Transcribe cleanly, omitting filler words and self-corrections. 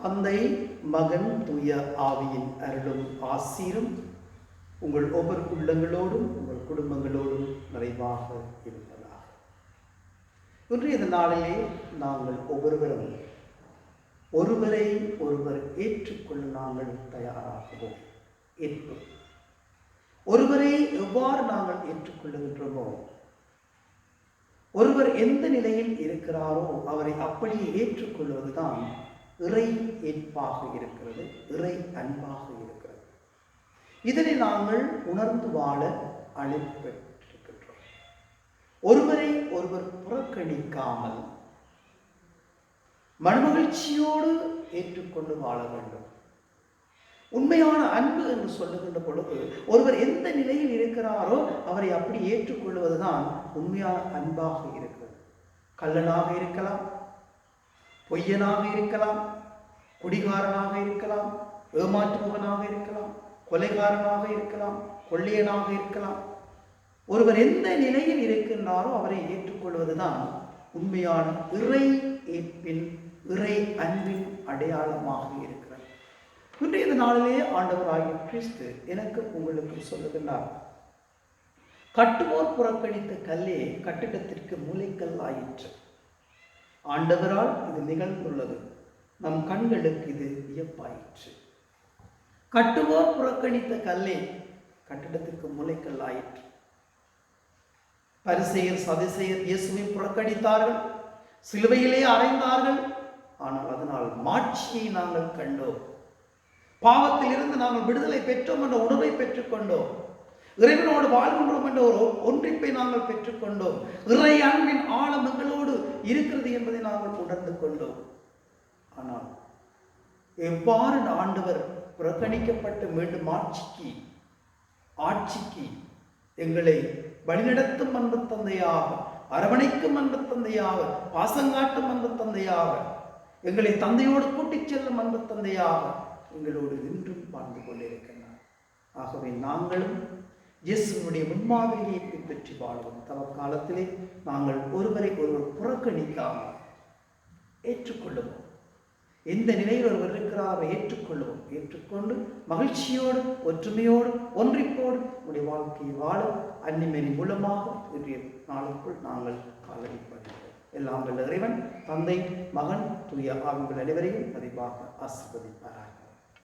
தந்தை, மகன், தூய ஆவியின் அருளும் ஆசீரும் உங்கள் ஒவ்வொரு உள்ளங்களோடும் உங்கள் குடும்பங்களோடும் நிறைவாக இருப்பதாக. இன்றைய நாளிலே நாங்கள் ஒவ்வொருவரும் ஒருவரை ஒருவர் ஏற்றுக்கொள்ள நாங்கள் தயாராகுவோம். ஒருவரை எவ்வாறு நாங்கள் ஏற்றுக்கொள்ளுகின்றோமோ, ஒருவர் எந்த நிலையில் இருக்கிறாரோ அவரை அப்படியே ஏற்றுக்கொள்வதுதான் இறை ஏற்பாக இருக்கிறது, இறை அன்பாக இருக்கிறது. இதனை நாங்கள் உணர்ந்து வாழ அழைக்கப்பட்டிருக்கின்றோம். ஒருவரை ஒருவர் புறக்கணிக்காமல் மனமகிழ்ச்சியோடு ஏற்றுக்கொண்டு வாழ வேண்டும். உண்மையான அன்பு என்று சொல்லுகின்ற பொழுது ஒருவர் எந்த நிலையில் இருக்கிறாரோ அவரை அப்படி ஏற்றுக்கொள்வதுதான் உண்மையான அன்பாக இருக்கிறது. கள்ளனாக இருக்கலாம், பொய்யனாக இருக்கலாம், குடிகாரனாக இருக்கலாம், ஏமாற்றுபவனாக இருக்கலாம், கொலைகாரனாக இருக்கலாம், கொள்ளையனாக இருக்கலாம். ஒருவர் எந்த நிலையில் இருக்கின்றாரோ அவரை ஏற்றுக்கொள்வதுதான் உண்மையான இறை ஏற்பின், இறை அன்பின் அடையாளமாக இருக்கிறது. இன்றைய நாளிலே ஆண்டவராகிய கிறிஸ்து எனக்கு உங்களுக்கு சொல்லுகின்றார், கட்டுவோர் புறக்கணித்த கல்லே கட்டிடத்திற்கு மூலைக்கல் ஆயிற்று. ஆண்டவரால் இது நிகழ்ந்துள்ளது, நம் கண்களுக்கு இது வியப்பாயிற்று. கட்டுவோர் புறக்கணித்த கல்லே கட்டிடத்திற்கு மூலைக்கல் ஆயிற்று. பரிசேயர் சதுசேயர் இயேசுவை புறக்கணித்தார்கள், சிலுவையிலே அறைந்தார்கள். ஆனால் அதனால் மாட்சியை நாங்கள் கண்டோம். பாவத்தில் இருந்து நாங்கள் விடுதலை பெற்றோம் என்ற உணர்வை பெற்றுக்கொண்டோம். இறைவனோடு வாழ்கின்றோம் என்ற ஒரு ஒன்றிப்பை நாங்கள் பெற்றுக்கொண்டோம். இறை அன்பின் ஆழம் எங்களோடு இருக்கிறது என்பதை நாங்கள் உணர்ந்து கொண்டோம். ஆனால் எவ்வாறு ஆண்டவர் புறக்கணிக்கப்பட்டு மீண்டும் ஆட்சிக்கு எங்களை வழிநடத்தும் அன்பு தந்தையாக, அரவணைக்கும் அன்பு தந்தையாக, பாசங்காட்டும் அன்பு தந்தையாக, எங்களை தந்தையோடு கூட்டிச் செல்லும் அன்பு தந்தையாக எங்களோடு இன்றும் வாழ்ந்து கொண்டிருக்கிறார். ஆகவே நாங்களும் இயேசுவினுடைய முன்மாதிரியை பின்பற்றி வாழ்வோம். தவக்காலத்திலே நாங்கள் ஒருவரை ஒருவர் புறக்கணிக்காமல் ஏற்றுக்கொள்ளுவோம். எந்த நிலையில் ஒருவர் இருக்கிறார் ஏற்றுக்கொள்ளுவோம். ஏற்றுக்கொண்டு மகிழ்ச்சியோடு, ஒற்றுமையோடு, ஒன்றிப்போடு உடைய வாழ்க்கையை வாழ அன்னிமேரி மூலமாக இன்றைய நாளுக்குள் நாங்கள் காலடிப்படுகிறோம். எல்லாம் வல்ல இறைவன், தந்தை, மகன், தூய ஆவிகள் அனைவரையும் நிறைவாக ஆசீர்வதிப்பாராக.